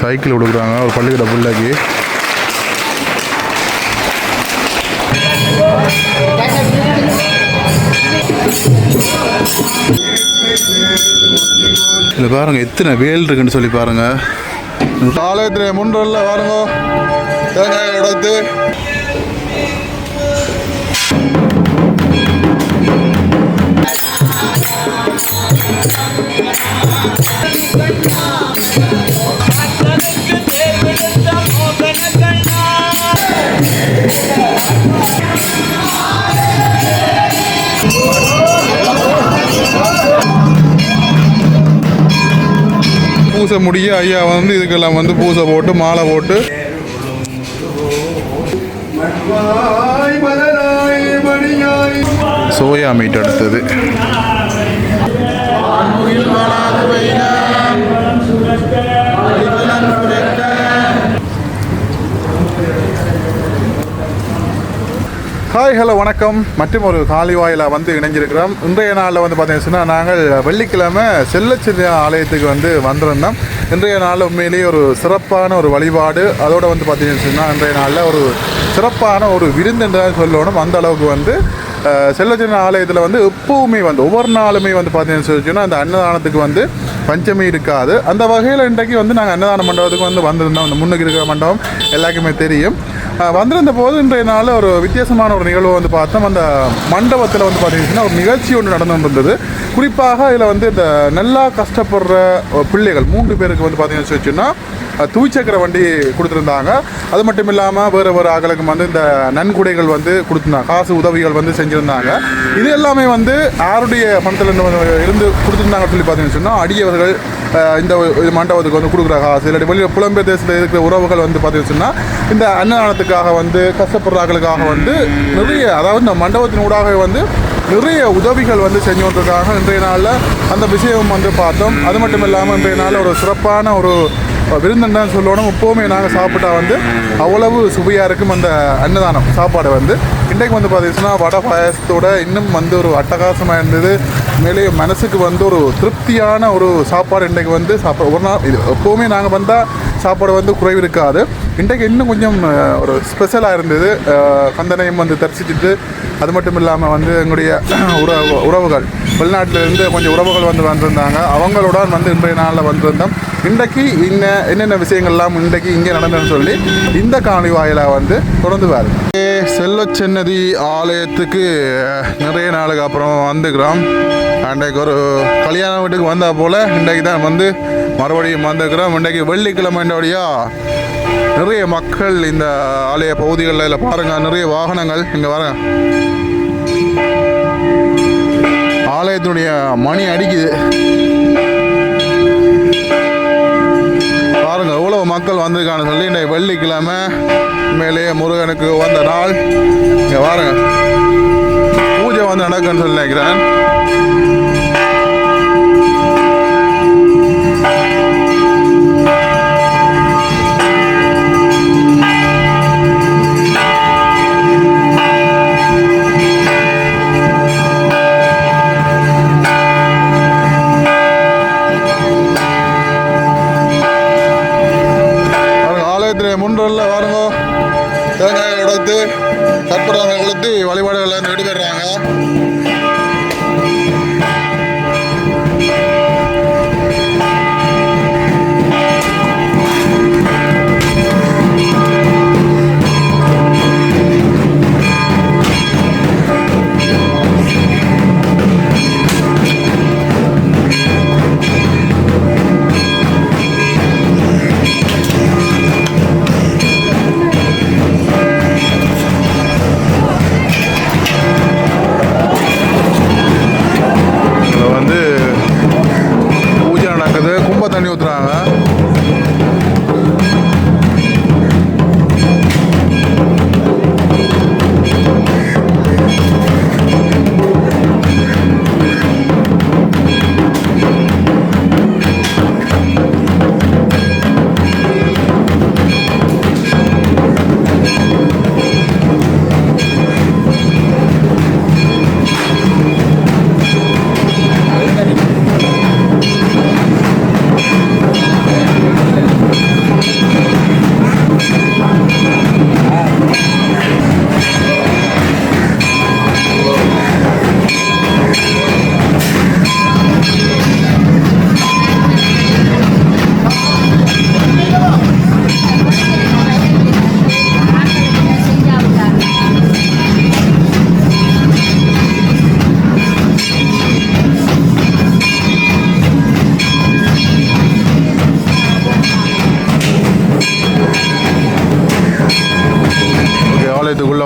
Cycle கொடுக்குறாங்க ஒரு பள்ளிக்கூட பிள்ளைக்கு. இதில் பாருங்க எத்தனை வேல் இருக்குன்னு சொல்லி பாருங்க. ஆலயத்தில் முன்றல்ல பாருங்க தேங்காய் உடைத்து பூசை முடிய ஐயா வந்து இதுக்கெல்லாம் வந்து பூசை போட்டு மாலை போட்டு சோயா மீட் எடுத்தது. ஹாய் ஹலோ வணக்கம். மற்றும் ஒரு காலிவாயில் வந்து இணைஞ்சிருக்கிறோம். இன்றைய நாளில் வந்து பார்த்தீங்கன்னா நாங்கள் வெள்ளிக்கிழமை செல்லச்சின்ன ஆலயத்துக்கு வந்து வந்திருந்தோம். இன்றைய நாளில் உண்மையிலேயே ஒரு சிறப்பான ஒரு வழிபாடு, அதோடு வந்து பார்த்தீங்கன்னா இன்றைய நாளில் ஒரு சிறப்பான ஒரு விருந்து சொல்லணும். அந்த அளவுக்கு வந்து செல்லச்சின்ன ஆலயத்தில் வந்து எப்போவுமே வந்து ஒவ்வொரு நாளுமே வந்து பார்த்தீங்கன்னு சொன்னால் அந்த அன்னதானத்துக்கு வந்து பஞ்சமி இருக்காது. அந்த வகையில் இன்றைக்கு வந்து நாங்கள் அன்னதான மண்டபத்துக்கு வந்து வந்திருந்தோம். அந்த முன்னுக்கு இருக்கிற மண்டபம் எல்லாருக்குமே தெரியும். வந்திருந்த போது இன்றைய நாள் ஒரு வித்தியாசமான ஒரு நிகழ்வு வந்து பார்த்தோம். அந்த மண்டபத்தில் வந்து பார்த்தீங்கன்னா ஒரு நிகழ்ச்சி ஒன்று நடந்து இருந்தது. குறிப்பாக இதில் வந்து இந்த நல்லா கஷ்டப்படுற பிள்ளைகள் 3 பேருக்கு வந்து பார்த்தீங்கன்னு வச்சுன்னா தூய்ச்சக்கர வண்டி கொடுத்துருந்தாங்க. அது மட்டும் இல்லாமல் வேறு ஆக்களுக்கு வந்து இந்த நன்கொடைகள் வந்து கொடுத்துருந்தாங்க, காசு உதவிகள் வந்து செஞ்சுருந்தாங்க. இது எல்லாமே வந்து யாருடைய பணத்தில் இருந்து கொடுத்துருந்தாங்கன்னு சொல்லி பார்த்தீங்கன்னு சொன்னால் அடியவர்கள் இந்த மண்டபத்துக்கு வந்து கொடுக்குற காசு, இல்லாட்டி வெளியில் புலம்பெயர் தேசத்தில் இருக்கிற உறவுகள் வந்து பார்த்தீங்கன்னு சொன்னால் இந்த அன்னதானத்துக்காக வந்து கஷ்டப்படுறாங்களுக்காக வந்து நிறைய, அதாவது இந்த மண்டபத்தின் ஊடாக வந்து நிறைய உதவிகள் வந்து செஞ்சு கொண்டிருக்காங்க. இன்றைய நாளில் அந்த விஷயம் வந்து பார்த்தோம். அது மட்டும் இல்லாமல் இன்றைய நாளில் ஒரு சிறப்பான ஒரு விருந்தண்டான்னு சொல்லணும். எப்போவுமே நாங்கள் சாப்பிட்டா வந்து அவ்வளவு சுவையாக இருக்கும் அந்த அன்னதானம் சாப்பாடு வந்து. இன்றைக்கு வந்து பார்த்தீங்கன்னா வடை பாயசத்தோட இன்னும் வந்து ஒரு அட்டகாசமாக இருந்தது. மேலேயே மனசுக்கு வந்து ஒரு திருப்தியான ஒரு சாப்பாடு இன்றைக்கு வந்து ஒரு நாள் இது எப்போவுமே நாங்கள் வந்தால் சாப்பாடு வந்து குறைவு இருக்காது. இன்றைக்கு இன்னும் கொஞ்சம் ஒரு ஸ்பெஷலாக இருந்தது. கந்தனையும் வந்து தரிசிச்சுட்டு, அது மட்டும் இல்லாமல் வந்து எங்களுடைய உறவுகள் வெளிநாட்டிலேருந்து கொஞ்சம் உறவுகள் வந்து வந்திருந்தாங்க. அவங்களோட வந்து இன்றைய நாளில் வந்திருந்தோம். இன்றைக்கு என்னென்ன விஷயங்கள்லாம் இன்றைக்கு இங்கே நடந்ததுன்னு சொல்லி இந்த காணொளி வாயிலாக வந்து தொடர்ந்து வாரு. செல்லச்சன்னதி ஆலயத்துக்கு நிறைய நாளுக்கு அப்புறம் வந்துக்கிறோம். அன்றைக்கு ஒரு கல்யாண வீட்டுக்கு வந்தால் போல் இன்றைக்கு தான் வந்து மறுபடியும் வந்துக்கிறோம். இன்றைக்கு வெள்ளிக்கிழமையோடையா நிறைய மக்கள் இந்த ஆலய பகுதிகளில் இதில் பாருங்கள், நிறைய வாகனங்கள் இங்கே வர ஆலயத்தினுடைய மணி அடிக்குது பாருங்க. எவ்வளோ மக்கள் வந்திருக்கான்னு சொல்லி இன்றைக்கு வெள்ளிக்கிழமை மேலேயே முருகனுக்கு வந்த நாள். இங்கே பாருங்க பூஜை வந்து நடக்குன்னு சொல்லி நினைக்கிறேன். முன்றல்ல பாருங்க தேங்காய் உடைத்து கற்பூரங்க கொளுத்தி வழிபாடுகள் வந்து ஈடுபடுறாங்க. தண்ணி ஊற்றுறாங்க.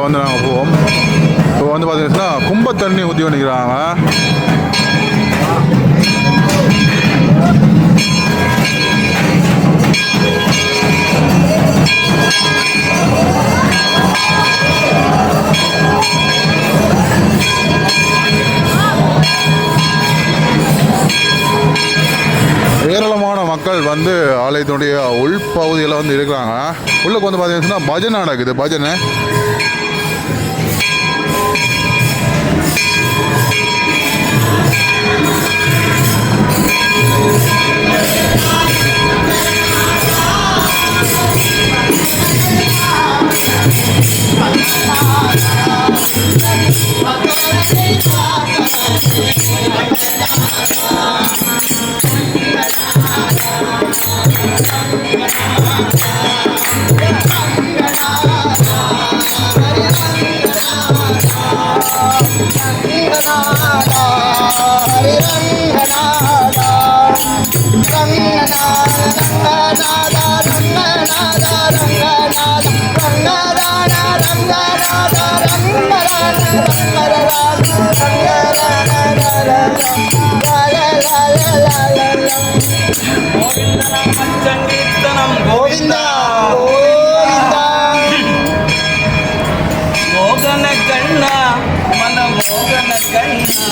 வந்து நாங்கள் போவோம். இப்போ வந்து பார்த்தீங்கன்னா கும்ப தண்ணி ஊற்றி பண்ணிக்கிறாங்க. ஏராளமான மக்கள் வந்து ஆலயத்தினுடைய உள்பகுதியில் வந்து இருக்கிறாங்க. உள்ளுக்கு வந்து பார்த்தீங்கன்னா பஜனை நடக்குது. பஜனை கோவிந்தா மோகன கண்ணா மன மோகன கண்ணா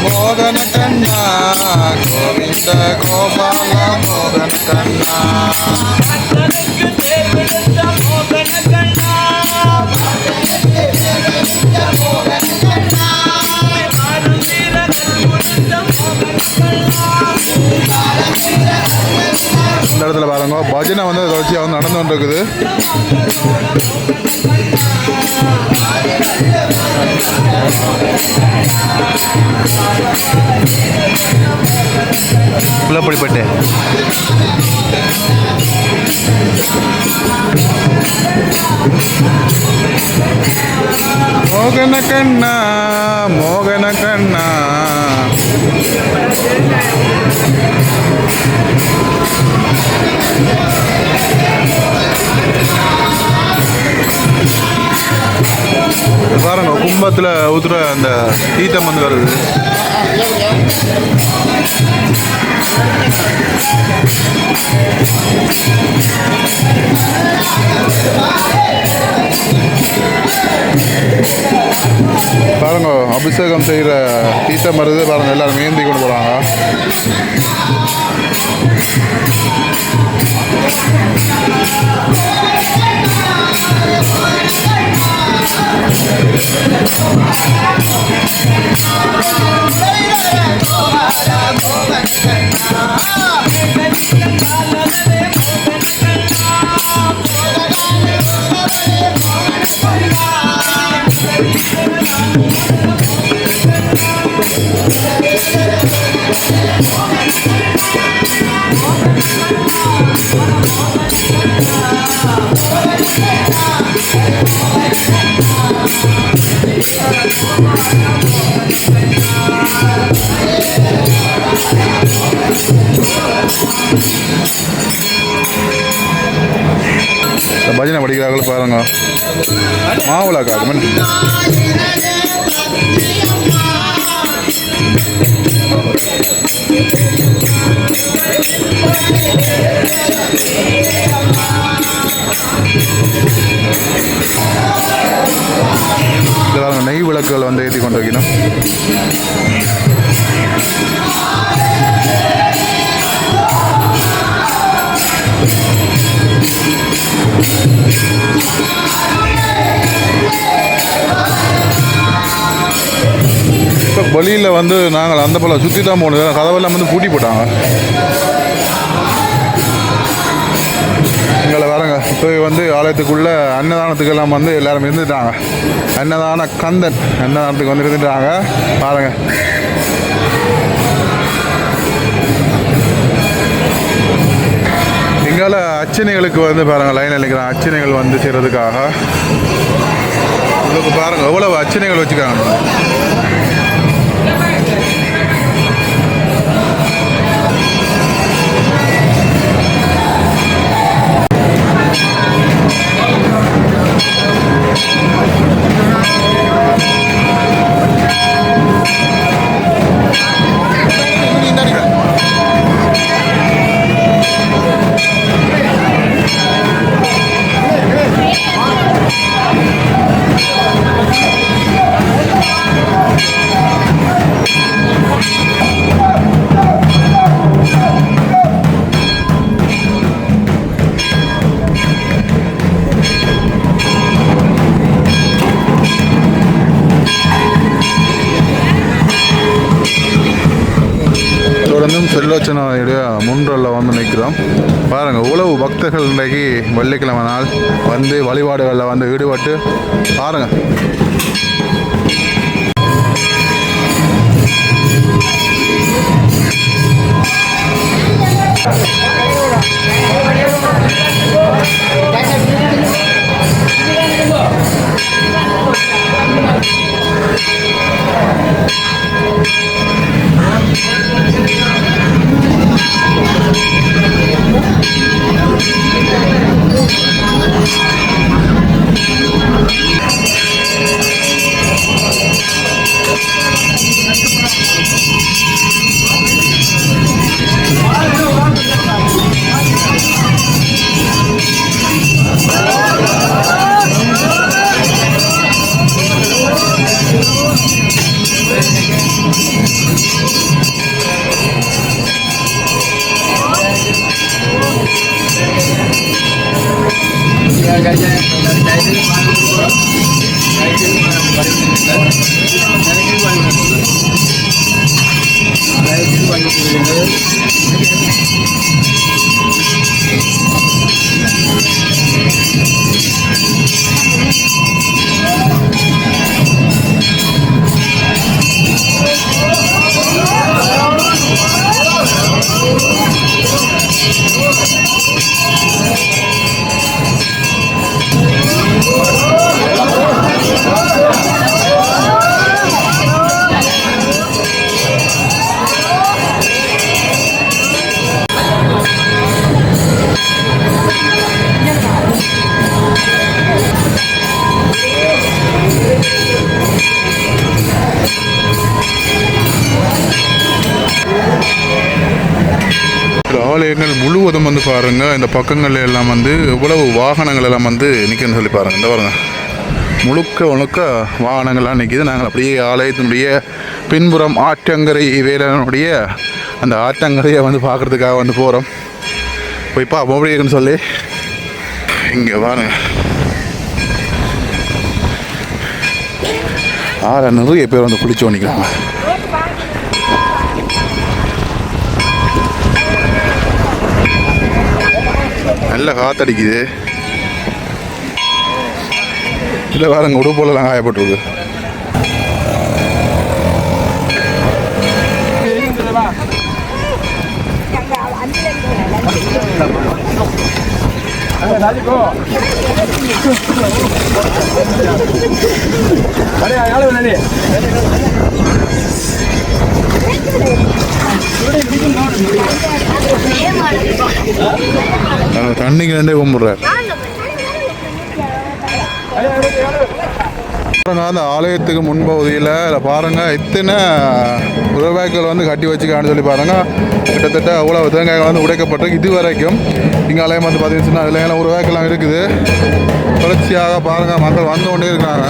மோகன கண்ணா கோவிந்த கோபால மோகன கண்ணா இந்த இடத்துல பாருங்க பஜனை வந்து தொடர்ச்சியாக வந்து நடந்து கொண்டிருக்குது. புலப்படிப்பட்டு மோகன கண்ணா மோகன கண்ணா பாருங்க கும்பத்தில் ஊத்துற அந்த தீர்த்தம் வந்து வருது. பாருங்க அபிஷேகம் செய்கிற தீர்த்தம் வருது. பாருங்க எல்லாரும் மேந்தி கொண்டு போகிறாங்க. பஜனை படிக்கிறார்கள் பாருங்க. மாவுளா காக்குமன் நெய் விளக்குகள் வந்து ஏற்றி கொண்டு வைக்கணும். இப்போ வெளியில் வந்து நாங்கள் அந்த போல் சுற்றி தான் போகணும். கதவெல்லாம் வந்து பூட்டி போட்டாங்க. இங்கே வரங்க இப்போ வந்து ஆலயத்துக்குள்ளே அன்னதானத்துக்கெல்லாம் வந்து எல்லோரும் இருந்துட்டாங்க. அன்னதான கந்தன் அன்னதானத்துக்கு வந்து இருந்துட்டாங்க பாருங்க. இங்கால அர்ச்சனைகளுக்கு வந்து பாருங்கள் லைன் நினைக்கிறேன். அர்ச்சனைகள் வந்து செய்கிறதுக்காக உங்களுக்கு பாருங்கள் எவ்வளவு அர்ச்சனைகள் வச்சுக்காங்க. செல்லோச்சனாவுடைய முன்றல்ல வந்து நிற்கிறோம் பாருங்கள். உழவு பக்தர்கள் இன்றைக்கு வெள்ளிக்கிழமை நாள் வந்து வழிபாடுகளில் வந்து ஈடுபட்டு பாருங்கள். ஆலயங்கள் முழுவதும் வந்து பாருங்கள். இந்த பக்கங்கள் எல்லாம் வந்து எவ்வளவு வாகனங்கள் எல்லாம் வந்து நிற்குன்னு சொல்லி பாருங்கள். இந்த பாருங்கள் முழுக்க வாகனங்கள்லாம் நிற்கிது. நாங்கள் அப்படியே ஆலயத்தினுடைய பின்புறம் ஆற்றங்கரை வேலனுடைய அந்த ஆற்றங்கரையை வந்து பார்க்குறதுக்காக வந்து போகிறோம். போய் பார்ப்போம் எப்படி இருக்குன்னு சொல்லி. இங்கே பாருங்க நிறைய பேர் வந்து குளிச்சு வண்டிக்கிறாங்க. நல்ல காத்தடிக்குது. இல்லை பாருங்க உடுப்போலாம் காயப்பட்டிருக்கு. தண்ணிக்கு ரெண்டே கும்பிடுறாரு. அந்த ஆலயத்துக்கு முன்பகுதியில் பாருங்கள் இத்தனை உருவாய்கள் வந்து கட்டி வச்சுக்கான்னு சொல்லி பாருங்கள். கிட்டத்தட்ட அவ்வளோ தேங்காய்கள் வந்து உடைக்கப்பட்டிருக்கு இது வரைக்கும். இங்கே ஆலயம் வந்து பார்த்தீங்கன்னா அதில் ஏன்னா உருவாய்க்கெல்லாம் இருக்குது. தொடர்ச்சியாக பாருங்கள் மக்கள் வந்து கொண்டே இருக்கிறாங்க.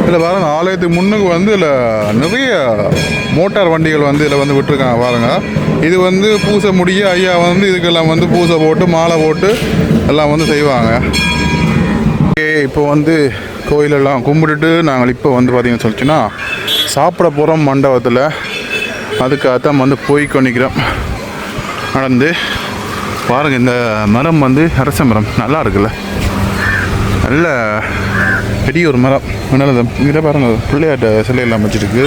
இதில் பாருங்கள் ஆலயத்துக்கு முன்னுக்கு வந்து இதில் நிறைய மோட்டார் வண்டிகள் வந்து இதில் வந்து விட்டுருக்காங்க பாருங்கள். இது வந்து பூசை முடிய ஐயா வந்து இதுக்கெல்லாம் வந்து பூசை போட்டு மாலை போட்டு எல்லாம் வந்து செய்வாங்க. ஓகே, இப்போ வந்து கோயிலெல்லாம் கும்பிட்டுட்டு நாங்கள் இப்போ வந்து பார்த்திங்கன்னு சொல்லிச்சுன்னா சாப்பிட போகிறோம் மண்டபத்தில். அதுக்காகத்தான் வந்து போய் கொண்டிக்கிறோம் நடந்து. பாருங்கள் இந்த மரம் வந்து அரச மரம் நல்லா இருக்குல்ல, நல்ல பெரிய ஒரு மரம். இங்கே பாருங்கள் பிள்ளையாட்ட சிலையெல்லாம் வச்சுருக்கு,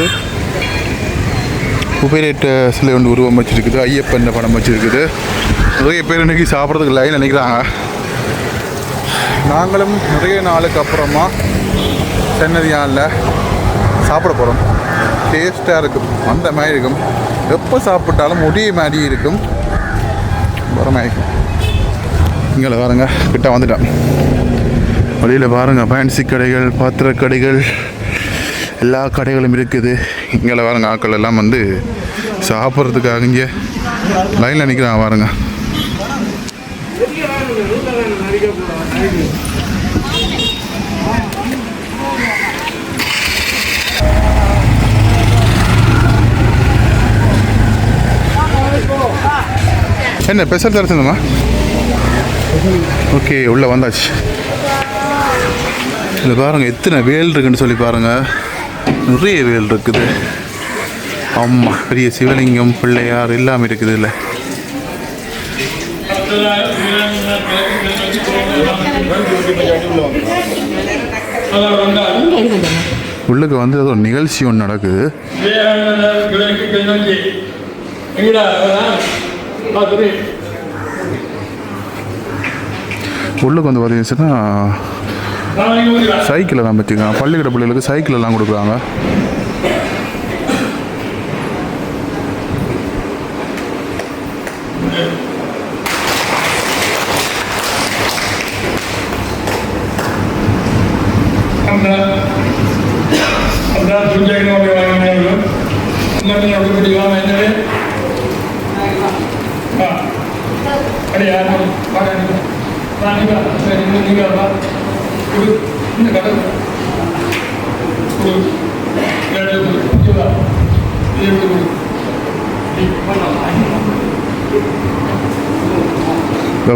குபேரேட்ட சிலை ஒன்று உருவம் வச்சுருக்குது, ஐயப்பன் படம் வச்சுருக்குது. நிறைய பேர் இன்றைக்கி சாப்பிட்றதுக்கு லைன் நினைக்கிறாங்க. நாங்களும் நிறைய நாளுக்கு அப்புறமா சென்னதியானில் சாப்பிட போகிறோம். டேஸ்ட்டாக இருக்கும், அந்த மாதிரி இருக்கும். எப்போ சாப்பிட்டாலும் முடிய மாதிரி இருக்கும், வரமாக இருக்கும். இங்கே பாருங்க கிட்ட வந்துட்டேன். வழியில் பாருங்கள் ஃபேன்சி கடைகள், பாத்திர கடைகள், எல்லா கடைகளும் இருக்குது. இங்கே பாருங்கள் ஆட்கள் எல்லாம் வந்து சாப்பிட்றதுக்காக இங்கே லைனில் நிற்கிறாங்க பாருங்க. என்ன ஸ்பெஷல் தரச்சுமா? ஓகே, உள்ளே வந்தாச்சு. இதில் பாருங்கள் எத்தனை வேல் இருக்குன்னு சொல்லி பாருங்கள், நிறைய வேல் இருக்குது. ஆமாம், பெரிய சிவலிங்கம், பிள்ளையார் எல்லாமே இருக்குது. இல்லை உள்ளுக்கு வந்து ஏதோ நிகழ்ச்சி ஒன்று நடக்குது. உள்ளுக்கு வந்து பார்த்தீங்கன்னா சைக்கிள் எல்லாம் வச்சுருக்காங்க. பள்ளிக்கூட பிள்ளைகளுக்கு சைக்கிள் எல்லாம் கொடுக்குறாங்க.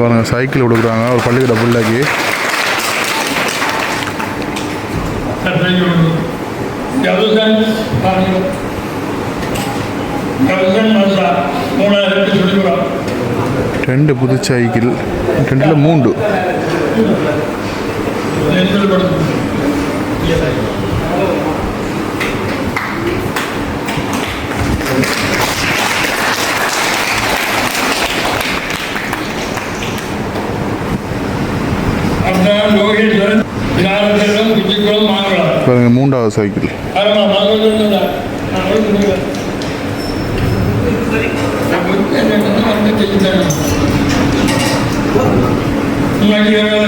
பாருங்க சைக்கிள் கொடுக்குறாங்க ஒரு பள்ளிக்கூட பிள்ளைக்கு. ரெண்டு புது சைக்கிள், ரெண்டுல 3. பாருங்க 3வது சைக்கிள்.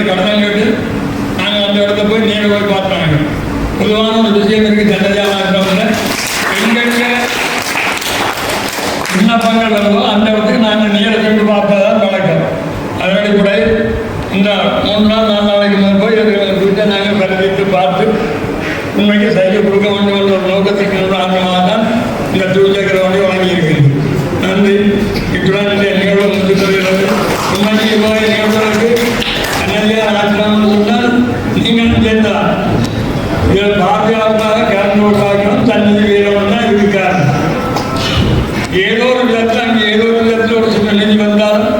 கடன் கேட்டு நாங்கள் அந்த இடத்த போய் நேரில் போய் பார்த்தாங்க. பொதுவான ஒரு விஷயம் இருக்குது. தண்டனையாக இருக்கிறவங்க எங்களுக்கு விண்ணப்பங்கள் வருதோ அந்த இடத்துக்கு நாங்கள் நேரில் சென்று பார்ப்பதான் வழக்கம். அதன் அடிப்படையில் இந்த 3 நாள் 4 நாளைக்கு முதல் போய் வீட்டை நாங்கள் உண்மைக்கு சைக்கிள் கொடுக்க வேண்டும் என்ற ஒரு நோக்கத்துக்கு ஆரம்பமாக தான் இந்த துவிச்சக்கர வண்டி வாங்கியிருக்கிறது. நன்றி. இத்துடன் இந்த நிகழ்வு முடித்துக்கொள்கிறது. உண்மைக்கு இவ்வளவு நிகழ்வுகளுக்கு அண்ணன் ஆற்றலாம் சொன்னால் நீங்களும் சேர்ந்தலாம். இதில் பாதுகாப்பாக கலந்து கொண்டாக்கணும் தன்னதி வீரம் தான் இருக்காரு. ஏதோ ஒரு விதத்தில் அங்கே ஏதோ ஒரு விதத்தில் ஒரு சின்ன நிதி வந்தாலும்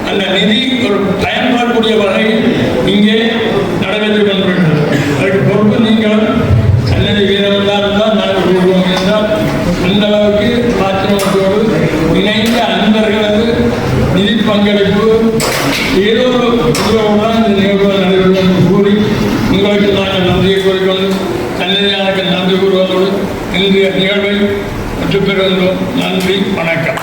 அந்த நிதி ஒரு பயன்படக்கூடிய வகையில் இங்கே நடைபெற்று கொண்டிருக்கிறது. அதுக்கு பொறுப்பு நீங்களும் சன்னதி வீரர்களாக இருந்தால் நாங்கள் கூறுவோம் என்றால் அந்த அளவுக்கு ஆச்சரியத்தோடு இணைந்த அன்பர்களது நிதி பங்களிப்பு ஏதோ ஒரு உதவுடன் இந்த நிகழ்வுகள் நடைபெறும் என்று கூறி உங்களுக்கு நாங்கள் நன்றியை கூறிக்கொண்டு சன்னதியானுக்கு நன்றி கூறுவதோடு இன்றைய நிகழ்வை வெற்றி பெறுகின்றோம். நன்றி, வணக்கம்.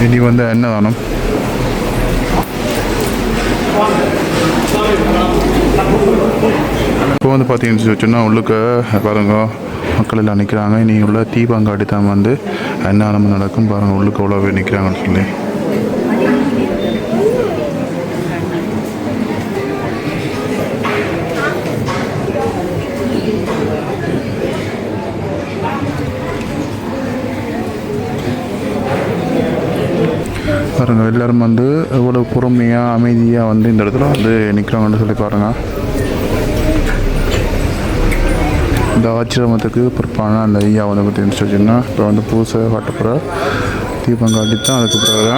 இனி வந்து அன்னதானம். இப்போ வந்து பார்த்தீங்கன்னு சொன்னால் உள்ளுக்க பாருங்க மக்கள் எல்லாம் நிற்கிறாங்க. இனி உள்ள தீபங்காடி தான் வந்து அன்னதானம் நடக்கும். பாருங்கள் உள்ளுக்க எவ்வளோ பேர் நிற்கிறாங்கன்னு சொல்லி. பாருங்கள் எல்லோரும் வந்து எவ்வளோ பொறுமையாக அமைதியாக வந்து இந்த இடத்துல வந்து நிற்கிறாங்கன்னு சொல்லி பாருங்கள். இந்த ஆச்சிரமத்துக்கு பொறுப்பான அந்த ஐயா வந்து பார்த்தீங்கன்னு சொன்னா இப்போ வந்து பூசை காட்டப்புற தீபம் காட்டி தான் அதுக்கு பிறகு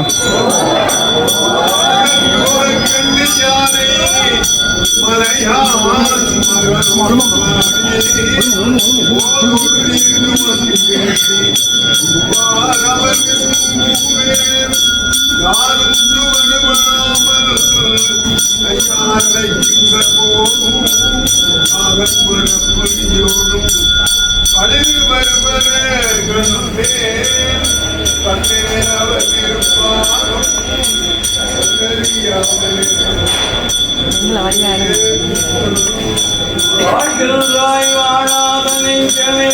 வாழ்கிறாய் வாழாத நெஞ்சமே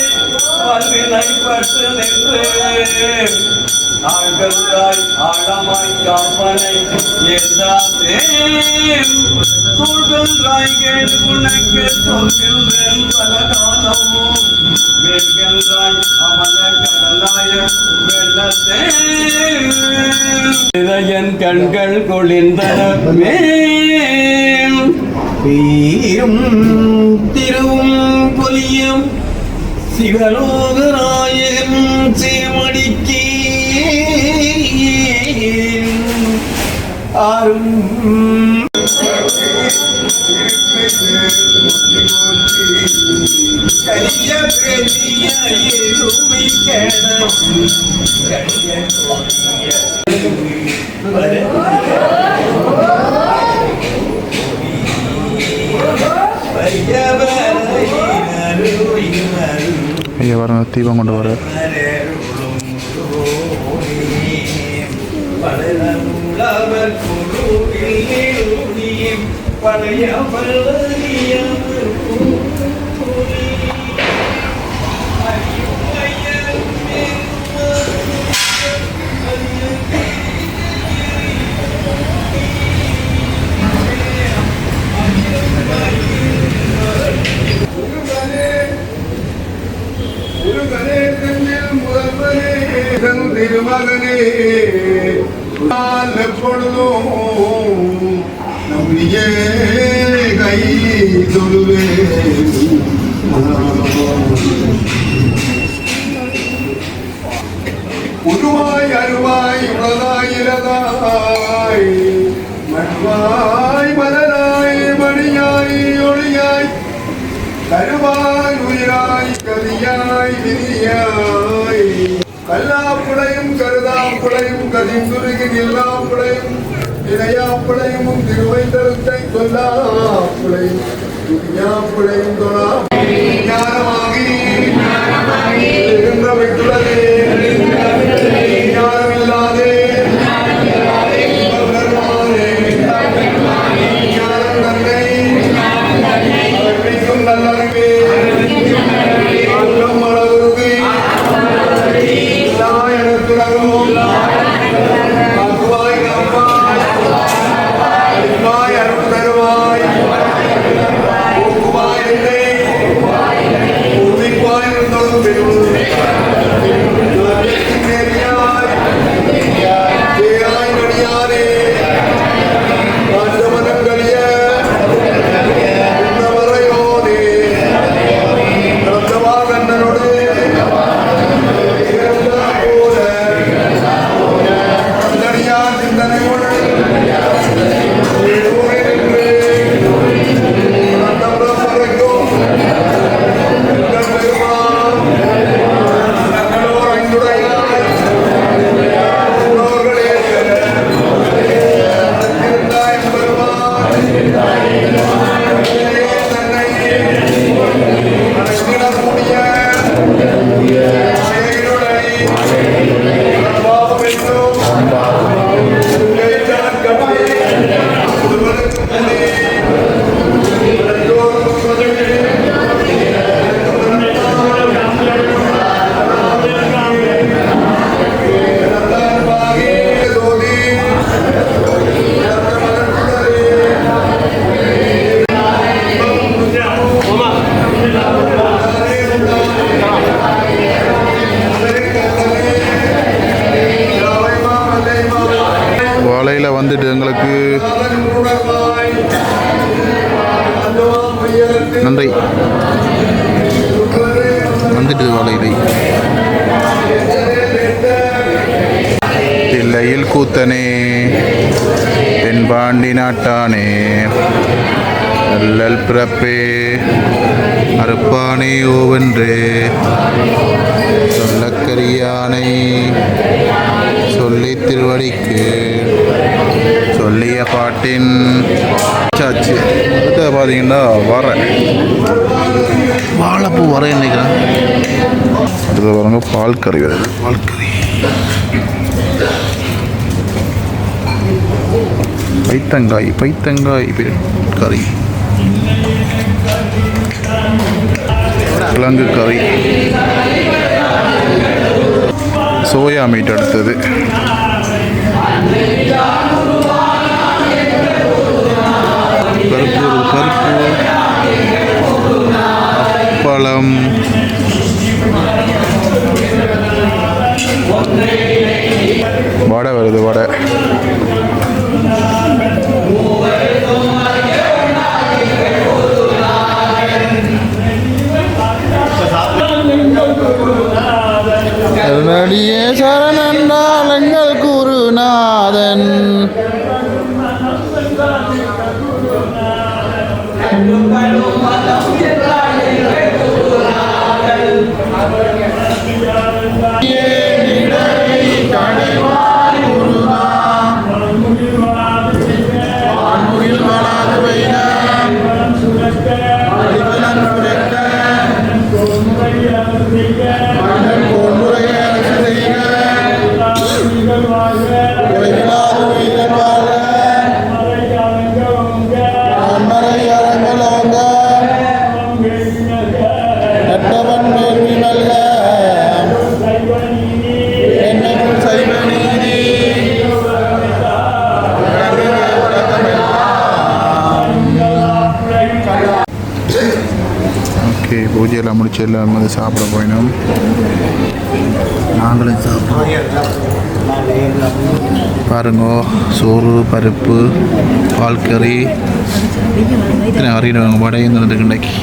வாழ்வினை பற்று நின்று ஆழ்கிறாய் ஆழமாய் காப்பனை எந்தாதே சூழ்கிறாய் கேடு உனக்கு சொல்கின்றேன் பல காலமும் வேள்கின்றாய் அமல கடலாய வெள்ளத்தே இதயன் கண்கள் கொளிந்தனமே பேரும் திருவும் பொலியும் சிவலோகநாயகன் சேமடிக்கே ஆரும் கரிய பெரிய எருமை ஐயா வர தீபம் கொண்டு வர பழைய திருமகனே எப்பொழுதும் நம்முடைய கை தொழுவே உருவாய் அருவாய் உளதாய் இலதாய் மண்வாய் மலராய் மணியாய் ஒளியாய் கருவாய் உயிராய் கதியாய் விதியாய் கல்லாப்புடையும் கருதாப்புடையும் கதிந்துருகி எல்லாப்புடையும் இணையாப்புடையும் திருவைந்தருத்தை கொல்லாப்புடையும் துணியாப்புடையும் தொழா ஞானமாகி இருகின்ற வைத்துள்ளதே ஞானமில்லாதே ஞானம் தன்னை அறிவிக்கும் நல்லறிவே அன்னம் அளவுறுதி எனக்குறகும் அக்குவாய் காப்பாய் வாழையில் வந்துட்டு எங்களுக்கு நன்றி வந்துட்டு வாழையிலை தில்லையில் கூத்தனே தென்பாண்டி நாட்டானே அல்லல் பிறப்பே அறுப்பானே ஓவென்றே சொல்லக்கரியானை சொல்லி திருவடிக்கு சொல்லிய பாட்டின் சாச்சு அடுத்த பார்த்தீங்கன்னா வாழைப்பூ வர நினைக்கிறேன். அடுத்த பாருங்க பால் கறி வருது. பால் கறி பைத்தங்காய் கறி கிழங்கு கறி சோயா மீட் அடுத்தது பருப்பு அப்பளம் வடை வருது. வடை நடியே சரணென்றால் எங்கள் குருநாதன் பூஜையெல்லாம் முடிச்சு எல்லாம் வந்து சாப்பிட போயினோம். நாங்களும் சாப்பிடுவோம். பாருங்க, சோறு பருப்பு பால் கறி இத்தனை அறியிடுவாங்க. வடையும் தந்துட்டு இன்றைக்கு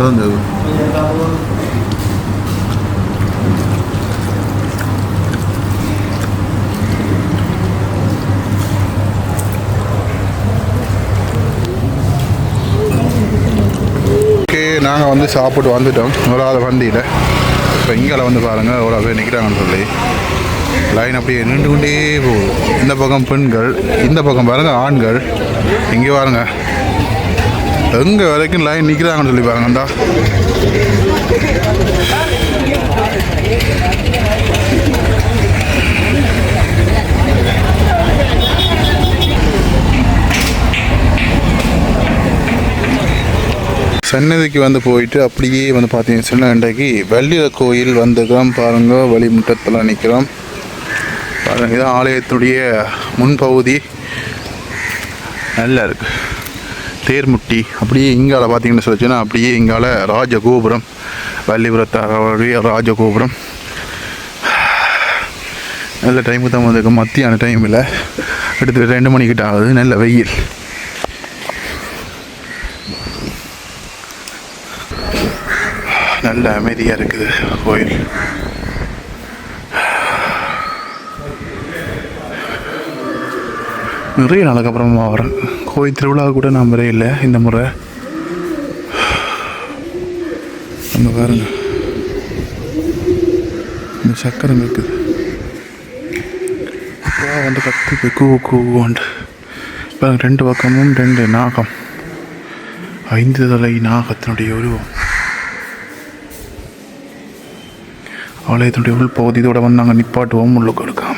வந்தது. நாங்கள் வந்து சாப்பிட்டு வந்துட்டோம் முதலாவது வண்டியில். இப்போ இங்கே வந்து பாருங்கள் எவ்வளோ பேர் நிற்கிறாங்கன்னு சொல்லி லைன் அப்படியே நின்று கொண்டே போகுது. இந்த பக்கம் பெண்கள், இந்த பக்கம் பாருங்கள் ஆண்கள். இங்கே பாருங்க எங்கே வரைக்கும் லைன் நிற்கிறாங்கன்னு சொல்லி பாருங்கண்டா. சன்னதிக்கு வந்து போயிட்டு அப்படியே வந்து பார்த்தீங்கன்னு சொன்னால் இன்றைக்கு வெள்ளிர கோயில் வந்துக்கிறோம். பாருங்கள் வழிமுட்டத்தில் நிற்கிறோம். பாருங்கள் இதுதான் ஆலயத்துடைய முன்பகுதி. நல்லா இருக்குது. தேர்முட்டி அப்படியே இங்கால பார்த்தீங்கன்னு சொல்லிச்சுன்னா அப்படியே இங்கால ராஜகோபுரம், வள்ளிபுரத்தாருடைய ராஜகோபுரம். நல்ல டைமுக்கு தான் வந்திருக்கு, மத்தியான டைமில் எடுத்து 2 மணிக்கிட்ட ஆகுது. நல்ல வெயில். நல்ல அமைதியாக இருக்குது கோயில். நிறைய நாளுக்கு அப்புறமா வரேன் கோயில் திருவிழா கூட நான் வரையில்லை இந்த முறை. அங்கே பாருங்க இந்த சக்கரம் இருக்குது. வந்து கத்துக்கு கூவுண்டு இப்போ 2 பக்கமும் 2 நாகம், 5 தலை நாகத்தினுடைய உருவம். ஆலயத்தினுடைய உள் பகுதி இதோட வந்து நாங்கள் நிப்பாட்டுவோம் உள்ளுக்கு எடுக்காம.